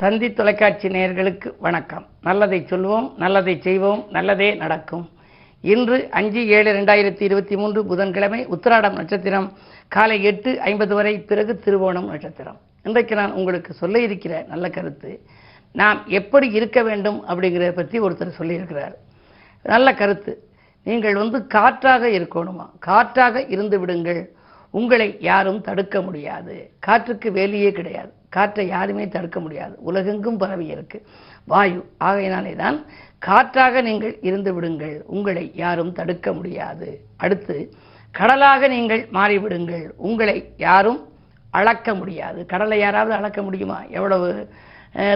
தந்தி தொலைக்காட்சி நேயர்களுக்கு வணக்கம். நல்லதை சொல்வோம், நல்லதை செய்வோம், நல்லதே நடக்கும். இன்று 5/7/2023 புதன்கிழமை, உத்திராடம் நட்சத்திரம் காலை 8:50 வரை, பிறகு திருவோணம் நட்சத்திரம். இன்றைக்கு நான் உங்களுக்கு சொல்ல இருக்கிற நல்ல கருத்து, நாம் எப்படி இருக்க வேண்டும் அப்படிங்கிறத பற்றி ஒருத்தர் சொல்லியிருக்கிறார். நல்ல கருத்து. நீங்கள் காற்றாக இருக்கணுமா? காற்றாக இருந்து விடுங்கள், உங்களை யாரும் தடுக்க முடியாது. காற்றுக்கு வேலியே கிடையாது, காற்றை யாருமே தடுக்க முடியாது. உலகெங்கும் பரவி இருக்கு வாயு. ஆகையினாலே தான் காற்றாக நீங்கள் இருந்து விடுங்கள், உங்களை யாரும் தடுக்க முடியாது. அடுத்து, கடலாக நீங்கள் மாறிவிடுங்கள், உங்களை யாரும் அளக்க முடியாது. கடலை யாராவது அளக்க முடியுமா? எவ்வளவு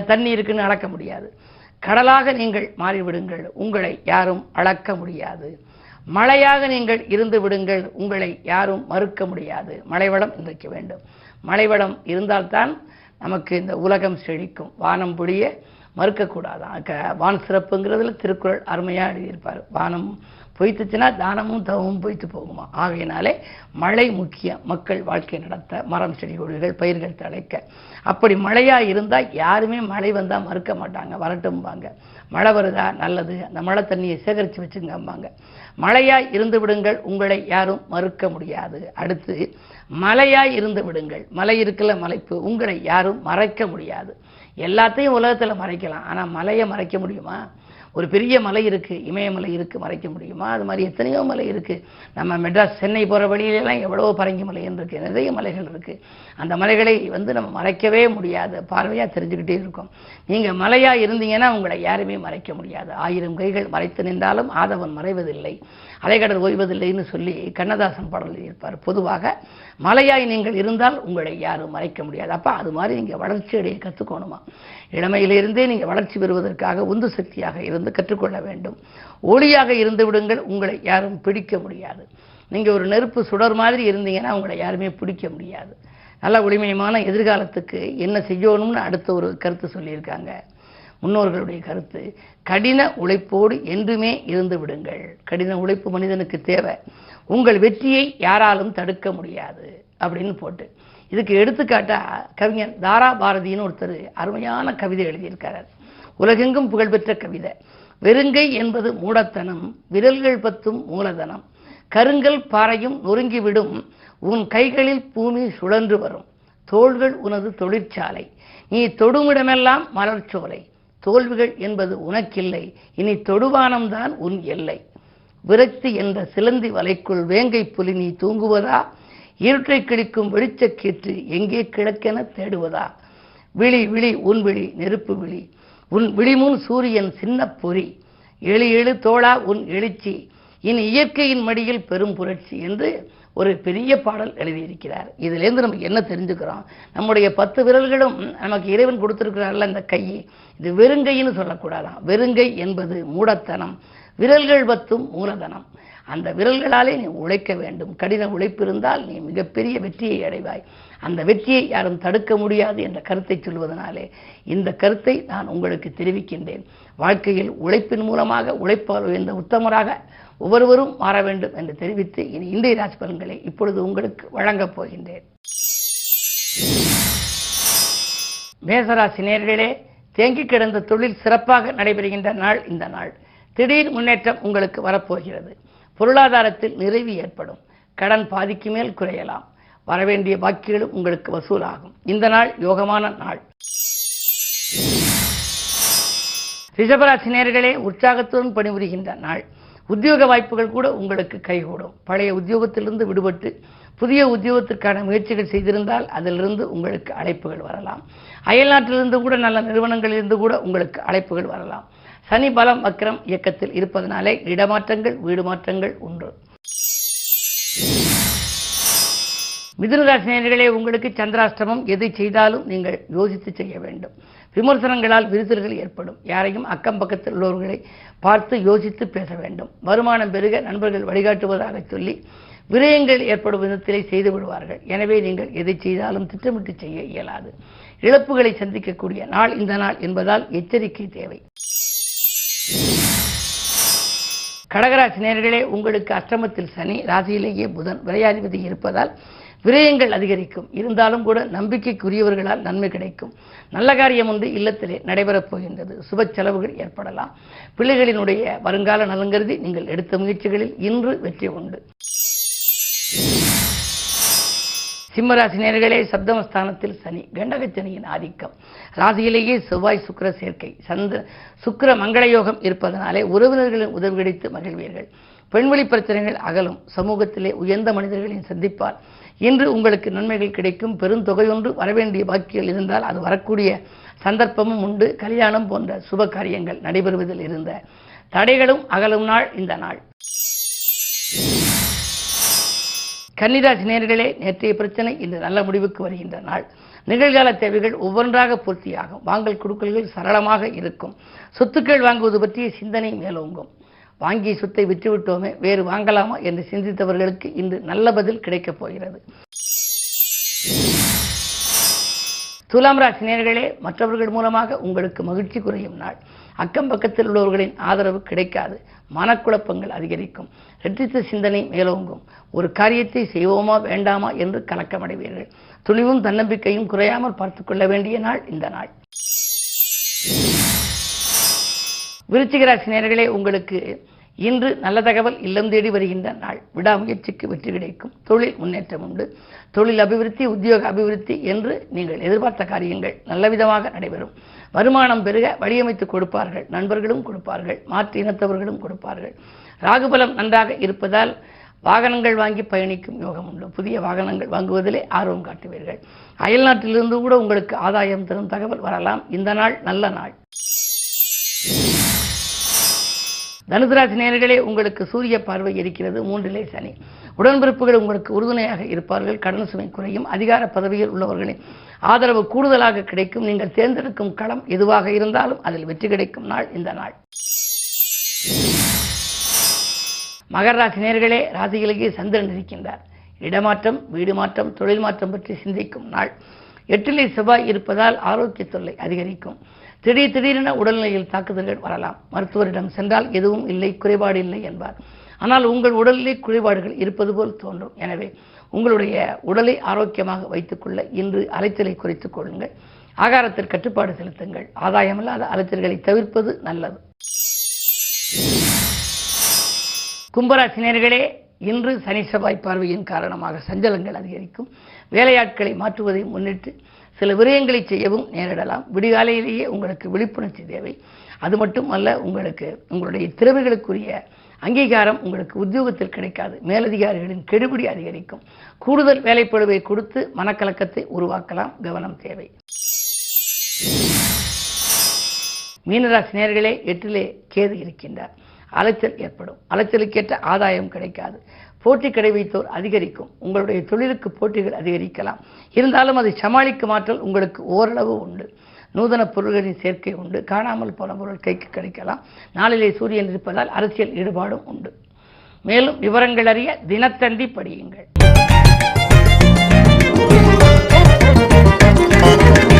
தண்ணி இருக்குன்னு அளக்க முடியாது. கடலாக நீங்கள் மாறிவிடுங்கள், உங்களை யாரும் அளக்க முடியாது. மழையாக நீங்கள் இருந்து விடுங்கள், உங்களை யாரும் மறுக்க முடியாது. மழைவளம் இன்றைக்கு வேண்டும். மழைவளம் இருந்தால்தான் நமக்கு இந்த உலகம் செழிக்கும். வானம் பொழிய மறுக்கக்கூடாதான். வான் சிறப்புங்கிறதுல திருக்குறள் அருமையாக எழுதியிருப்பார். வானம் பொய்த்துச்சுன்னா தானமும் தவமும் பொய்த்து போகுமா. ஆகையினாலே மழை முக்கியம், மக்கள் வாழ்க்கை நடத்த, மரம் செடி கொடிகள் பயிர்கள் தழைக்க. அப்படி மழையாக இருந்தால் யாருமே மழை வந்தால் மறுக்க மாட்டாங்க, வரட்டும்பாங்க. மழை வருதா, நல்லது, அந்த மழை தண்ணியை சேகரித்து வச்சுங்கம்பாங்க. மழையாய் இருந்து விடுங்கள், உங்களை யாரும் மறுக்க முடியாது. அடுத்து, மலையாய் இருந்து விடுங்கள். மலை இருக்குல்ல, மலைப்பு, உங்களை யாரும் மறைக்க முடியாது. எல்லாத்தையும் உலகத்தில் மறைக்கலாம், ஆனால் மலையை மறைக்க முடியுமா? ஒரு பெரிய மலை இருக்குது, இமயமலை இருக்குது, மறைக்க முடியுமா? அது மாதிரி எத்தனையோ மலை இருக்குது. நம்ம மெட்ராஸ் சென்னை போகிற வழியிலெல்லாம் எவ்வளோ பரங்கி மலைன்னு இருக்குது, நிறைய மலைகள் இருக்குது. அந்த மலைகளை நம்ம மறைக்கவே முடியாது, பார்வையாக தெரிஞ்சுக்கிட்டே இருக்கும். நீங்கள் மலையாக இருந்தீங்கன்னா உங்களை யாருமே மறைக்க முடியாது. 1000 கைகள் மறைத்து நின்றாலும் ஆதவன் மறைவதில்லை, அலைகடல் ஓய்வதில்லைன்னு சொல்லி கண்ணதாசன் பாடல் இருப்பார். பொதுவாக மலையாய் நீங்கள் இருந்தால் உங்களை யாரும் மறைக்க முடியாது. அப்போ அது மாதிரி நீங்கள் வளர்ச்சி அடைய கற்றுக்கணுமா? இளமையிலிருந்தே நீங்கள் வளர்ச்சி பெறுவதற்காக உந்து சக்தியாக இருந்து கற்றுக்கொள்ள வேண்டும். ஒளியாக இருந்து விடுங்கள், உங்களை யாரும் பிடிக்க முடியாது. நீங்கள் ஒரு நெருப்பு சுடர் மாதிரி இருந்தீங்கன்னா உங்களை யாருமே பிடிக்க முடியாது. நல்ல ஒளிமயமான எதிர்காலத்துக்கு என்ன செய்யணும்னு அடுத்த ஒரு கருத்து சொல்லியிருக்காங்க முன்னோர்களுடைய கருத்து. கடின உழைப்போடு என்றுமே இருந்து விடுங்கள். கடின உழைப்பு மனிதனுக்கு தேவை. உங்கள் வெற்றியை யாராலும் தடுக்க முடியாது அப்படின்னு போட்டு, இதுக்கு எடுத்துக்காட்டா கவிஞர் தாரா பாரதின்னு ஒருத்தர் அருமையான கவிதை எழுதியிருக்கார். உலகெங்கும் புகழ்பெற்ற கவிதை. வெறுங்கை என்பது மூடத்தனம், விரல்கள் 10 மூலதனம். கருங்கல் பாறையும் நொறுங்கிவிடும், உன் கைகளில் பூமி சுழன்று வரும். தோள்கள் உனது தொழிற்சாலை, நீ தொடுமிடமெல்லாம் மலர்ச்சோலை. தோல்விகள் என்பது உனக்கில்லை, இனி தொடுவானம்தான் உன் எல்லை. விரக்தி என்ற சிலந்தி வலைக்குள் வேங்கை புலி நீ தூங்குவதா? இருட்டை கிழிக்கும் வெளிச்சக்கீற்று எங்கே கிழக்கென தேடுவதா? விழி விழி உன் விழி நெருப்பு விழி, உன் விழிமுன் சூரியன் சின்ன பொறி. எழு எழு தோழா உன் எழுச்சி, இனி இயற்கையின் மடியில் பெரும் புரட்சி என்று ஒரு பெரிய பாடல் எழுதியிருக்கிறார். இதிலேருந்து நமக்கு என்ன தெரிஞ்சுக்கிறோம்? நம்முடைய 10 விரல்களும் நமக்கு இறைவன் கொடுத்திருக்கிறார்கள். அந்த கை இது வெறுங்கைன்னு சொல்லக்கூடாதான். வெறுங்கை என்பது மூடத்தனம், விரல்கள் 10 மூலதனம். அந்த விரல்களாலே நீ உழைக்க வேண்டும். கடின உழைப்பு இருந்தால் நீ மிகப்பெரிய வெற்றியை அடைவாய். அந்த வெற்றியை யாரும் தடுக்க முடியாது என்ற கருத்தை சொல்வதனாலே இந்த கருத்தை நான் உங்களுக்கு தெரிவிக்கின்றேன். வாழ்க்கையில் உழைப்பின் மூலமாக உழைப்பால் உயர்ந்த உத்தமராக ஒவ்வொருவரும் மாற வேண்டும் என்று தெரிவித்து இனி இன்றைய ராசி பலன்களை இப்பொழுது உங்களுக்கு வழங்கப் போகின்றேன். மேசராசி நேயர்களே, தேங்கி கிடந்த தொழில் சிறப்பாக நடைபெறுகின்ற நாள் இந்த நாள். திடீர் முன்னேற்றம் உங்களுக்கு வரப்போகிறது. பொருளாதாரத்தில் நிறைவு ஏற்படும். கடன் பாதிக்கு மேல் குறையலாம். வரவேண்டிய பாக்கிகளும் உங்களுக்கு வசூலாகும். இந்த நாள் யோகமான நாள். ரிஷபராசி நேயர்களே, உற்சாகத்துடன் பணிபுரிகின்ற நாள். உத்தியோக வாய்ப்புகள் கூட உங்களுக்கு கைகூடும். பழைய உத்தியோகத்திலிருந்து விடுபட்டு புதிய உத்தியோகத்திற்கான முயற்சிகள் செய்திருந்தால் அதிலிருந்து உங்களுக்கு அழைப்புகள் வரலாம். அயல்நாட்டிலிருந்து கூட, நல்ல நிறுவனங்களிலிருந்து கூட உங்களுக்கு அழைப்புகள் வரலாம். சனி பலம் வக்ரம் இயக்கத்தில் இருப்பதனாலே இடமாற்றங்கள், வீடு மாற்றங்கள் உண்டு. மிதுனராசி நேயர்களே, உங்களுக்கு சந்திராஷ்டமம். எதை செய்தாலும் நீங்கள் யோசித்து செய்ய வேண்டும். விமர்சனங்களால் விரிசல்கள் ஏற்படும். யாரையும் அக்கம் பக்கத்தில் உள்ளவர்களை பார்த்து யோசித்து பேச வேண்டும். வருமானம் பெருக நண்பர்கள் வழிகாட்டுவதாக சொல்லி விரயங்கள் ஏற்படும் விதத்திலே செய்து விடுவார்கள். எனவே நீங்கள் எதை செய்தாலும் திட்டமிட்டு செய்ய இயலாது. இழப்புகளை சந்திக்கக்கூடிய நாள் இந்த நாள் என்பதால் எச்சரிக்கை தேவை. கடகராசி நேயர்களே, உங்களுக்கு அஷ்டமத்தில் சனி, ராசியிலேயே புதன் விரையாதிபதி இருப்பதால் விரயங்கள் அதிகரிக்கும். இருந்தாலும் கூட நம்பிக்கைக்குரியவர்களால் நன்மை கிடைக்கும். நல்ல காரியம் ஒன்று இல்லத்திலே நடைபெறப் போகின்றது. சுப செலவுகள் ஏற்படலாம். பிள்ளைகளினுடைய வருங்கால நலன் கருதி நீங்கள் எடுத்த முயற்சிகளில் இன்று வெற்றி உண்டு. சிம்மராசி நேயர்களே, சப்தமஸ்தானத்தில் சனி, கண்டகச்சனியின் ஆதிக்கம், ராசியிலேயே செவ்வாய் சுக்கிர சேர்க்கை, சுக்கிர மங்கள யோகம் இருப்பதனாலே உறவினர்களின் உதவி கிடைத்து மகிழ்வீர்கள். பெண்வெளி பிரச்சனைகள் அகலும். சமூகத்திலே உயர்ந்த மனிதர்களின் சந்திப்பால் இன்று உங்களுக்கு நன்மைகள் கிடைக்கும். பெருந்தொகையொன்று வரவேண்டிய பாக்கிகள் இருந்தால் அது வரக்கூடிய சந்தர்ப்பமும் உண்டு. கல்யாணம் போன்ற சுப காரியங்கள் நடைபெறுவதில் இருந்த தடைகளும் அகலும் நாள் இந்த நாள். கன்னிராசி நேயர்களே, நேற்றைய பிரச்சனை இன்று நல்ல முடிவுக்கு வருகின்ற நாள். நிகழ்கால தேவைகள் ஒவ்வொன்றாக பூர்த்தியாகும். வாங்கல் கொடுக்கல்கள் சரளமாக இருக்கும். சொத்துக்கள் வாங்குவது பற்றிய சிந்தனை மேலோங்கும். வாங்கிய சொத்தை விற்றுவிட்டோமே, வேறு வாங்கலாமா என்று சிந்தித்தவர்களுக்கு இன்று நல்ல பதில் கிடைக்கப் போகிறது. துலாம் ராசி நேயர்களே, மற்றவர்கள் மூலமாக உங்களுக்கு மகிழ்ச்சி குறையும் நாள். அக்கம் பக்கத்தில் உள்ளவர்களின் ஆதரவு கிடைக்காது. மனக்குழப்பங்கள் அதிகரிக்கும். இரட்டித்த சிந்தனை மேலோங்கும். ஒரு காரியத்தை செய்வோமா வேண்டாமா என்று கலக்கமடைவீர்கள். துணிவும் தன்னம்பிக்கையும் குறையாமல் பார்த்துக் கொள்ள வேண்டிய நாள் இந்த நாள். விருச்சிக ராசி நேயர்களே, உங்களுக்கு இன்று நல்ல தகவல் இல்லம் தேடி வருகின்ற நாள். விடாமுயற்சிக்கு வெற்றி கிடைக்கும். தொழில் முன்னேற்றம் உண்டு. தொழில் அபிவிருத்தி, உத்தியோக அபிவிருத்தி என்று நீங்கள் எதிர்பார்த்த காரியங்கள் நல்லவிதமாக நடைபெறும். வருமானம் பெருக வழியமைத்து கொடுப்பார்கள். நண்பர்களும் கொடுப்பார்கள். மாற்று இனத்தவர்களும் கொடுப்பார்கள். ராகுபலம் நன்றாக இருப்பதால் வாகனங்கள் வாங்கி பயணிக்கும் யோகம் உண்டு. புதிய வாகனங்கள் வாங்குவதிலே ஆர்வம் காட்டுவீர்கள். அயல்நாட்டிலிருந்து கூட உங்களுக்கு ஆதாயம் தரும் தகவல் வரலாம். இந்த நாள் நல்ல நாள். தனுசராசி நேயர்களே, உங்களுக்கு சூரிய பார்வை இருக்கிறது. 3லே சனி. உடன்பிறப்புகள் உங்களுக்கு உறுதுணையாக இருப்பார்கள். கடன் சுமை குறையும். அதிகார பதவியில் உள்ளவர்களின் ஆதரவு கூடுதலாக கிடைக்கும். நீங்கள் தேர்ந்தெடுக்கும் களம் எதுவாக இருந்தாலும் அதில் வெற்றி கிடைக்கும் நாள் இந்த நாள். மகர ராசி நேயர்களே, ராசியிலேயே சந்திரன் இருக்கின்றார். இடமாற்றம், வீடு மாற்றம், தொழில் மாற்றம் பற்றி சிந்திக்கும் நாள். 8லே செவ்வாய் இருப்பதால் ஆரோக்கிய தொல்லை அதிகரிக்கும். திடீரென உடல்நிலையில் தாக்குதல்கள் வரலாம். மருத்துவரிடம் சென்றால் எதுவும் இல்லை, குறைபாடு இல்லை என்பார். ஆனால் உங்கள் உடலிலே குறைபாடுகள் இருப்பது போல் தோன்றும். எனவே உங்களுடைய உடலை ஆரோக்கியமாக வைத்துக்கொள்ள இன்று அலைச்சலை குறைத்துக் கொள்ளுங்கள். ஆகாரத்தில் கட்டுப்பாடு செலுத்துங்கள். ஆதாயமில்லாத அலைச்சல்களை தவிர்ப்பது நல்லது. கும்பராசி நேயர்களே, இன்று சனி செவ்வாய் பார்வையின் காரணமாக சஞ்சலங்கள் அதிகரிக்கும். வேலையாட்களை மாற்றுவதை முன்னிட்டு சில விரயங்களை செய்யவும் நேரிடலாம். விடிகாலையிலேயே உங்களுக்கு விழிப்புணர்ச்சி தேவை. அது மட்டும் அல்ல, உங்களுடைய திறமைகளுக்குரிய அங்கீகாரம் உங்களுக்கு உத்தியோகத்தில் கிடைக்காது. மேலதிகாரிகளின் கெடுபிடி அதிகரிக்கும். கூடுதல் வேலைப்பளுவை கொடுத்து மனக்கலக்கத்தை உருவாக்கலாம். கவனம் தேவை. மீனராசி நேயர்களே, 8லே கேது இருக்கின்றார். அலைச்சல் ஏற்படும். அலைச்சலுக்கேற்ற ஆதாயம் கிடைக்காது. போட்டி கடை வைத்தோர் அதிகரிக்கும். உங்களுடைய தொழிலுக்கு போட்டிகள் அதிகரிக்கலாம். இருந்தாலும் அதை சமாளிக்கும் ஆற்றல் உங்களுக்கு ஓரளவு உண்டு. நூதன பொருள்களின் சேர்க்கை உண்டு. காணாமல் போன பொருள் கைக்கு கிடைக்கலாம். நாளிலே சூரியன் இருப்பதால் அரசியல் ஈடுபாடும் உண்டு. மேலும் விவரங்கள் அறிய தினத்தந்தி படியுங்கள்.